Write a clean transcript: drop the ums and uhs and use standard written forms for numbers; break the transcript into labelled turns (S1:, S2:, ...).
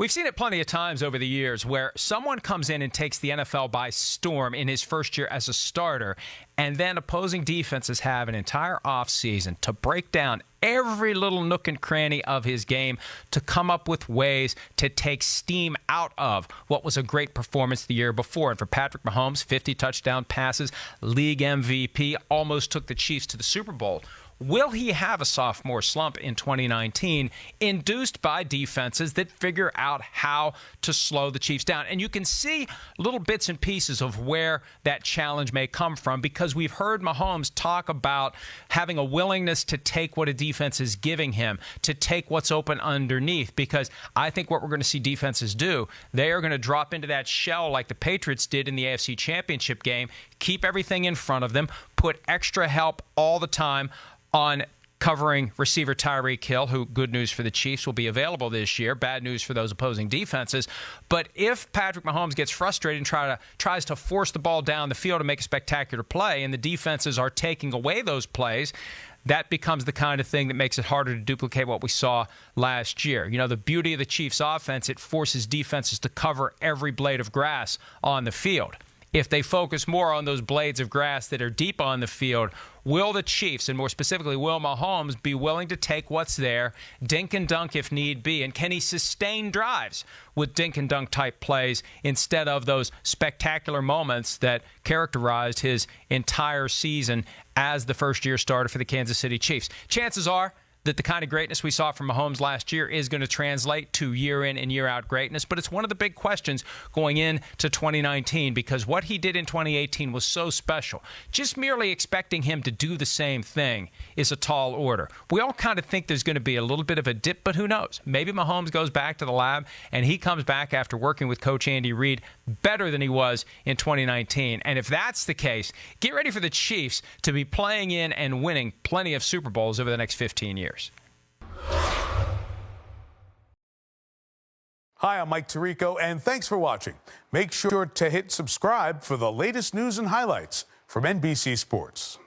S1: We've seen it plenty of times over the years where someone comes in and takes the NFL by storm in his first year as a starter, and then opposing defenses have an entire offseason to break down every little nook and cranny of his game to come up with ways to take steam out of what was a great performance the year before. And for Patrick Mahomes, 50 touchdown passes, league MVP, almost took the Chiefs to the Super Bowl. Will he have a sophomore slump in 2019 induced by defenses that figure out how to slow the Chiefs down? And you can see little bits and pieces of where that challenge may come from, because we've heard Mahomes talk about having a willingness to take what a defense is giving him, to take what's open underneath, because I think what we're going to see defenses do, they are going to drop into that shell like the Patriots did in the AFC Championship game, keep everything in front of them, put extra help all the time on covering receiver Tyreek Hill, who, good news for the Chiefs, will be available this year. Bad news for those opposing defenses. But if Patrick Mahomes gets frustrated and tries to force the ball down the field to make a spectacular play, and the defenses are taking away those plays, that becomes the kind of thing that makes it harder to duplicate what we saw last year. You know, the beauty of the Chiefs' offense, it forces defenses to cover every blade of grass on the field. If they focus more on those blades of grass that are deep on the field, will the Chiefs, and more specifically, will Mahomes, be willing to take what's there, dink and dunk if need be? And can he sustain drives with dink and dunk type plays instead of those spectacular moments that characterized his entire season as the first-year starter for the Kansas City Chiefs? Chances are that the kind of greatness we saw from Mahomes last year is going to translate to year-in and year-out greatness. But it's one of the big questions going into 2019, because what he did in 2018 was so special. Just merely expecting him to do the same thing is a tall order. We all kind of think there's going to be a little bit of a dip, but who knows? Maybe Mahomes goes back to the lab, and he comes back after working with Coach Andy Reid better than he was in 2019. And if that's the case, get ready for the Chiefs to be playing in and winning plenty of Super Bowls over the next 15 years.
S2: Hi, I'm Mike Tirico, and thanks for watching. Make sure to hit subscribe for the latest news and highlights from NBC Sports.